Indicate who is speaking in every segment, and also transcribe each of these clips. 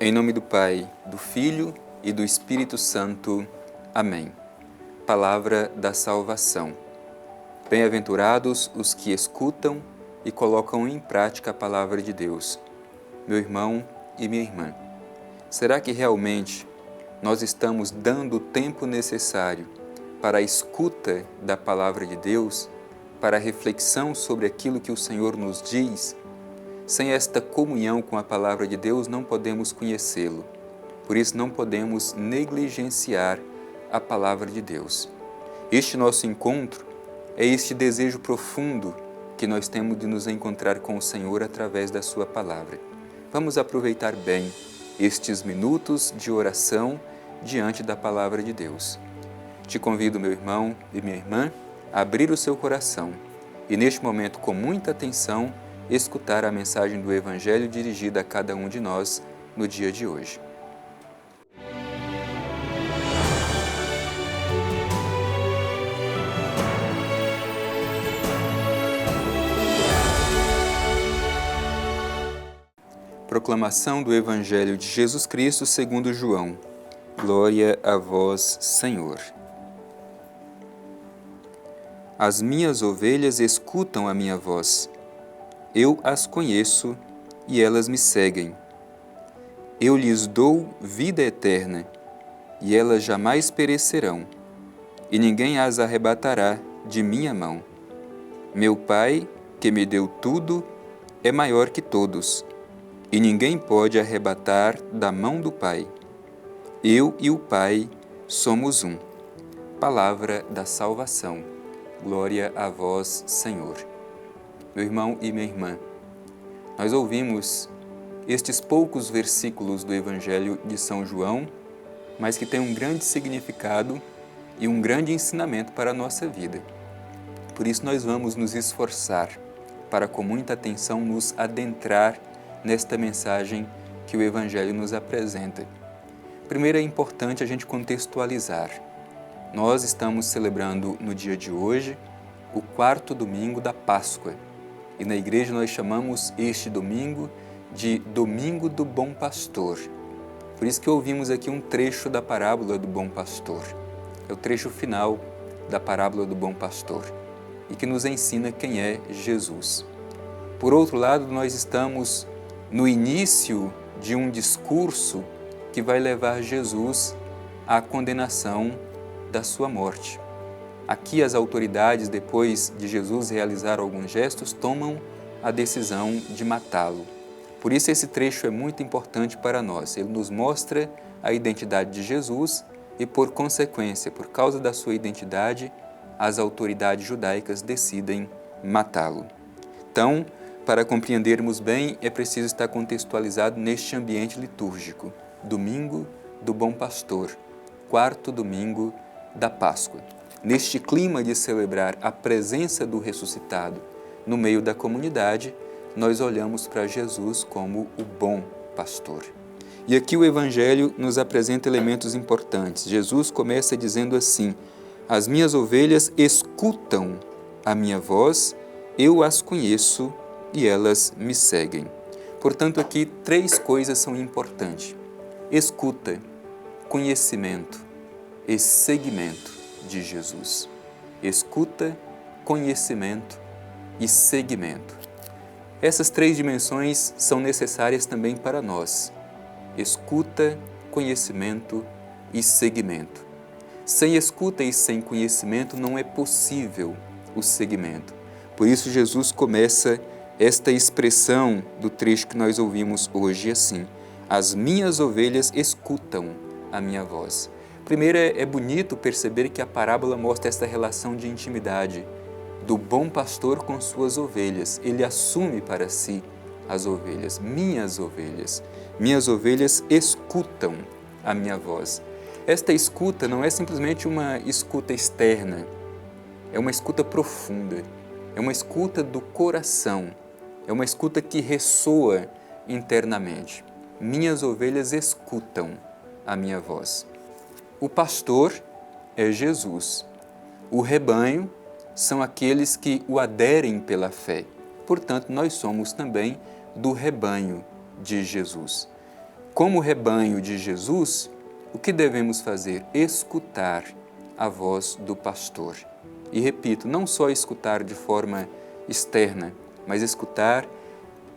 Speaker 1: Em nome do Pai, do Filho e do Espírito Santo. Amém. Palavra da salvação. Bem-aventurados os que escutam e colocam em prática a palavra de Deus. Meu irmão e minha irmã, será que realmente nós estamos dando o tempo necessário para a escuta da palavra de Deus, para a reflexão sobre aquilo que o Senhor nos diz? Sem esta comunhão com a palavra de Deus, não podemos conhecê-lo. Por isso, não podemos negligenciar a palavra de Deus. Este nosso encontro é este desejo profundo que nós temos de nos encontrar com o Senhor através da sua palavra. Vamos aproveitar bem estes minutos de oração diante da palavra de Deus. Te convido, meu irmão e minha irmã, a abrir o seu coração e, neste momento, com muita atenção, escutar a mensagem do Evangelho dirigida a cada um de nós no dia de hoje. Proclamação do Evangelho de Jesus Cristo segundo João. Glória a vós, Senhor. As minhas ovelhas escutam a minha voz. Eu as conheço e elas me seguem. Eu lhes dou vida eterna e elas jamais perecerão, e ninguém as arrebatará de minha mão. Meu Pai, que me deu tudo, é maior que todos, e ninguém pode arrebatar da mão do Pai. Eu e o Pai somos um. Palavra da salvação. Glória a vós, Senhor. Meu irmão e minha irmã, nós ouvimos estes poucos versículos do Evangelho de São João, mas que têm um grande significado e um grande ensinamento para a nossa vida. Por isso nós vamos nos esforçar para, com muita atenção, nos adentrar nesta mensagem que o Evangelho nos apresenta. Primeiro é importante a gente contextualizar. Nós estamos celebrando no dia de hoje o 4º domingo da Páscoa. E na igreja nós chamamos este domingo de Domingo do Bom Pastor. Por isso que ouvimos aqui um trecho da parábola do Bom Pastor. É o trecho final da parábola do Bom Pastor e que nos ensina quem é Jesus. Por outro lado, nós estamos no início de um discurso que vai levar Jesus à condenação da sua morte. Aqui as autoridades, depois de Jesus realizar alguns gestos, tomam a decisão de matá-lo. Por isso esse trecho é muito importante para nós. Ele nos mostra a identidade de Jesus e, por consequência, por causa da sua identidade, as autoridades judaicas decidem matá-lo. Então, para compreendermos bem, é preciso estar contextualizado neste ambiente litúrgico. Domingo do Bom Pastor, 4º domingo da Páscoa. Neste clima de celebrar a presença do ressuscitado no meio da comunidade, nós olhamos para Jesus como o bom pastor. E aqui o Evangelho nos apresenta elementos importantes. Jesus começa dizendo assim: as minhas ovelhas escutam a minha voz, eu as conheço e elas me seguem. Portanto, aqui 3 coisas são importantes: escuta, conhecimento e seguimento de Jesus. Escuta, conhecimento e seguimento. Essas 3 dimensões são necessárias também para nós. Escuta, conhecimento e seguimento. Sem escuta e sem conhecimento não é possível o seguimento. Por isso Jesus começa esta expressão do trecho que nós ouvimos hoje assim: as minhas ovelhas escutam a minha voz. Primeiro, é bonito perceber que a parábola mostra esta relação de intimidade do bom pastor com suas ovelhas. Ele assume para si as ovelhas. Minhas ovelhas escutam a minha voz. Esta escuta não é simplesmente uma escuta externa, é uma escuta profunda, é uma escuta do coração, é uma escuta que ressoa internamente. Minhas ovelhas escutam a minha voz. O pastor é Jesus. O rebanho são aqueles que o aderem pela fé. Portanto, nós somos também do rebanho de Jesus. como rebanho de Jesus, o que devemos fazer? Escutar a voz do pastor. E repito, não só escutar de forma externa, mas escutar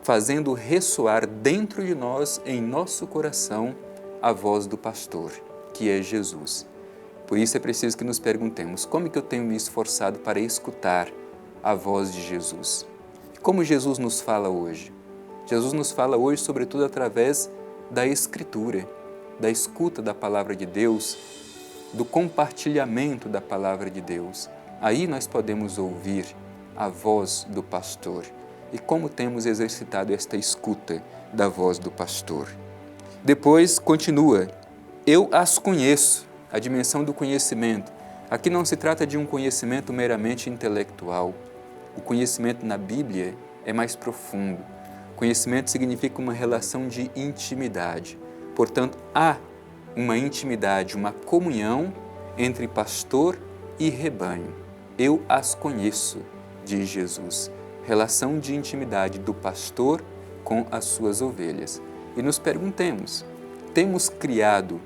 Speaker 1: fazendo ressoar dentro de nós, em nosso coração, a voz do pastor, que é Jesus. Por isso é preciso que nos perguntemos, como é que eu tenho me esforçado para escutar a voz de Jesus? Como Jesus nos fala hoje? Jesus nos fala hoje, sobretudo, através da Escritura, da escuta da Palavra de Deus, do compartilhamento da Palavra de Deus. Aí nós podemos ouvir a voz do pastor. E como temos exercitado esta escuta da voz do pastor? Depois continua, eu as conheço, a dimensão do conhecimento. Aqui não se trata de um conhecimento meramente intelectual. O conhecimento na Bíblia é mais profundo. Conhecimento significa uma relação de intimidade. Portanto, há uma intimidade, uma comunhão entre pastor e rebanho. Eu as conheço, diz Jesus. Relação de intimidade do pastor com as suas ovelhas. E nos perguntemos, temos criado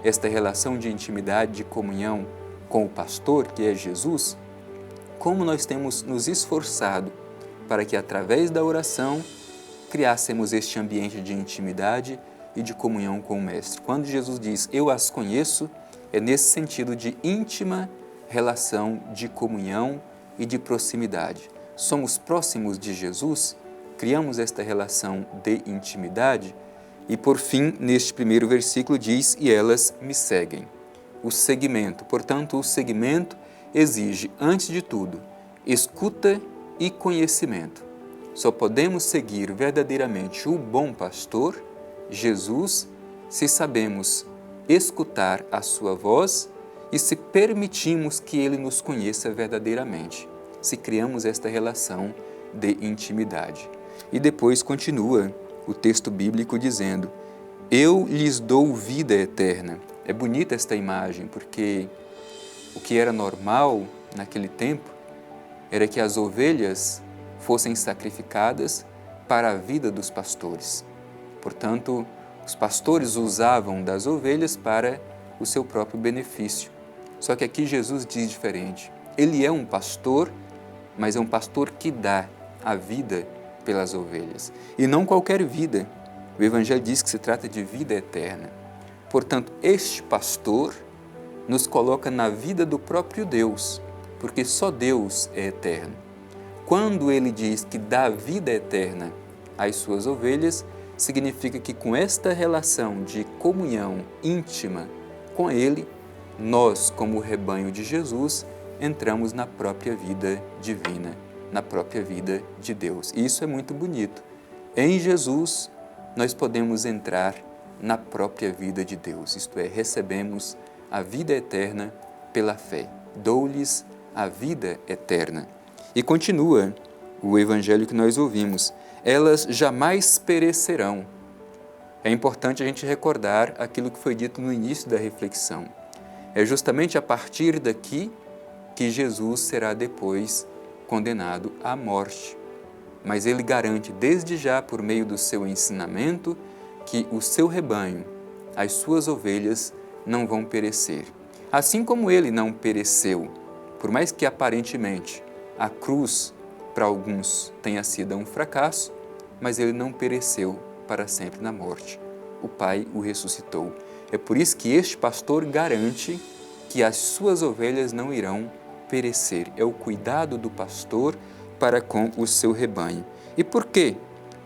Speaker 1: esta relação de intimidade, de comunhão com o pastor, que é Jesus? Como nós temos nos esforçado para que, através da oração, criássemos este ambiente de intimidade e de comunhão com o Mestre? Quando Jesus diz, eu as conheço, é nesse sentido de íntima relação de comunhão e de proximidade. Somos próximos de Jesus, criamos esta relação de intimidade e, por fim, neste primeiro versículo diz, e elas me seguem. O seguimento, portanto, o seguimento exige, antes de tudo, escuta e conhecimento. Só podemos seguir verdadeiramente o bom pastor, Jesus, se sabemos escutar a sua voz e se permitimos que ele nos conheça verdadeiramente, se criamos esta relação de intimidade. E depois continua o texto bíblico dizendo, eu lhes dou vida eterna. É bonita esta imagem, porque o que era normal naquele tempo era que as ovelhas fossem sacrificadas para a vida dos pastores. Portanto, os pastores usavam das ovelhas para o seu próprio benefício. Só que aqui Jesus diz diferente. Ele é um pastor, mas é um pastor que dá a vida pelas ovelhas. E não qualquer vida. O Evangelho diz que se trata de vida eterna. Portanto, este pastor nos coloca na vida do próprio Deus, porque só Deus é eterno. Quando ele diz que dá vida eterna às suas ovelhas, significa que com esta relação de comunhão íntima com ele, nós, como o rebanho de Jesus, entramos na própria vida divina, na própria vida de Deus. E isso é muito bonito. Em Jesus, nós podemos entrar na própria vida de Deus, isto é, recebemos a vida eterna pela fé. Dou-lhes a vida eterna. E continua o evangelho que nós ouvimos. Elas jamais perecerão. É importante a gente recordar aquilo que foi dito no início da reflexão. É justamente a partir daqui que Jesus será depois condenado à morte. Mas ele garante desde já, por meio do seu ensinamento, que o seu rebanho, as suas ovelhas, não vão perecer. Assim como ele não pereceu, por mais que aparentemente a cruz para alguns tenha sido um fracasso, mas ele não pereceu para sempre na morte. O Pai o ressuscitou. É por isso que este pastor garante que as suas ovelhas não irão perecer. É o cuidado do pastor para com o seu rebanho. E por quê?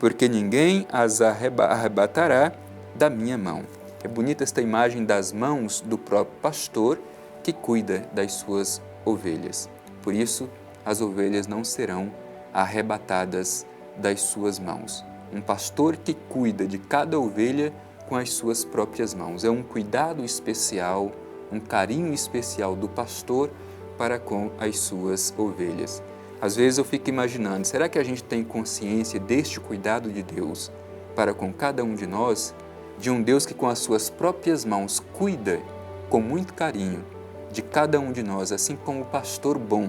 Speaker 1: Porque ninguém as arrebatará da minha mão. É bonita esta imagem das mãos do próprio pastor que cuida das suas ovelhas. Por isso, as ovelhas não serão arrebatadas das suas mãos. Um pastor que cuida de cada ovelha com as suas próprias mãos. É um cuidado especial, um carinho especial do pastor para com as suas ovelhas. Às vezes eu fico imaginando, será que a gente tem consciência deste cuidado de Deus para com cada um de nós? De um Deus que com as suas próprias mãos cuida com muito carinho de cada um de nós, assim como o pastor bom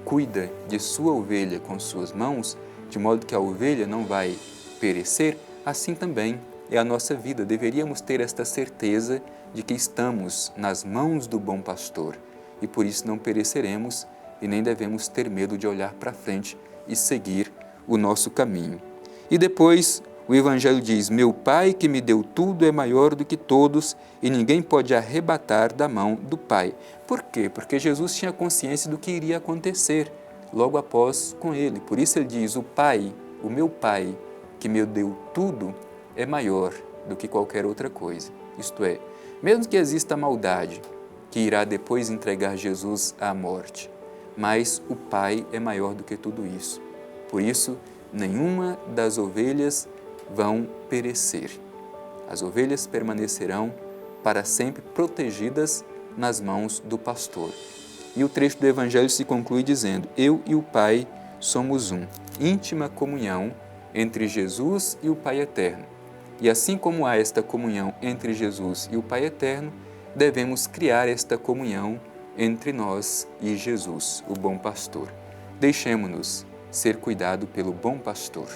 Speaker 1: cuida de sua ovelha com suas mãos, de modo que a ovelha não vai perecer, assim também é a nossa vida. Deveríamos ter esta certeza de que estamos nas mãos do bom pastor e por isso não pereceremos e nem devemos ter medo de olhar para frente e seguir o nosso caminho. E depois o Evangelho diz: meu Pai que me deu tudo é maior do que todos e ninguém pode arrebatar da mão do Pai. Por quê? Porque Jesus tinha consciência do que iria acontecer logo após com ele. Por isso ele diz: o Pai, o meu Pai que me deu tudo é maior do que qualquer outra coisa. Isto é, mesmo que exista maldade que irá depois entregar Jesus à morte, mas o Pai é maior do que tudo isso. Por isso, nenhuma das ovelhas vão perecer. As ovelhas permanecerão para sempre protegidas nas mãos do pastor. E o trecho do Evangelho se conclui dizendo: eu e o Pai somos um. Íntima comunhão entre Jesus e o Pai eterno. E assim como há esta comunhão entre Jesus e o Pai eterno, devemos criar esta comunhão entre nós e Jesus, o bom pastor. Deixemo-nos ser cuidado pelo bom pastor.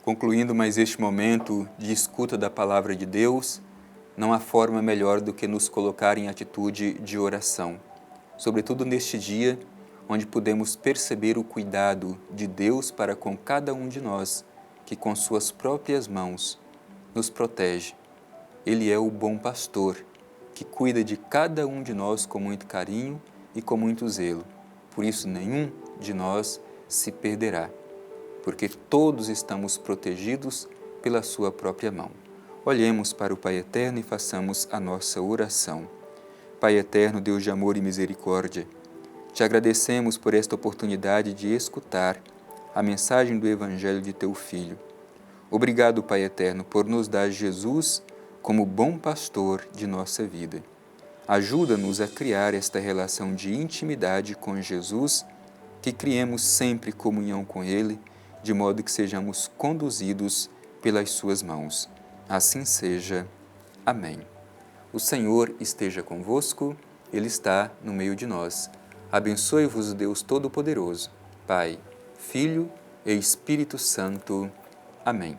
Speaker 1: Concluindo mais este momento de escuta da Palavra de Deus, não há forma melhor do que nos colocar em atitude de oração, sobretudo neste dia, onde podemos perceber o cuidado de Deus para com cada um de nós, que com suas próprias mãos nos protege. Ele é o bom pastor, que cuida de cada um de nós com muito carinho e com muito zelo. Por isso, nenhum de nós se perderá, porque todos estamos protegidos pela sua própria mão. Olhemos para o Pai Eterno e façamos a nossa oração. Pai Eterno, Deus de amor e misericórdia, te agradecemos por esta oportunidade de escutar a mensagem do Evangelho de Teu Filho. Obrigado, Pai Eterno, por nos dar Jesus como bom pastor de nossa vida. Ajuda-nos a criar esta relação de intimidade com Jesus, que criemos sempre comunhão com Ele, de modo que sejamos conduzidos pelas suas mãos. Assim seja. Amém. O Senhor esteja convosco, Ele está no meio de nós. Abençoe-vos o Deus Todo-Poderoso, Pai, Filho e Espírito Santo. Amém.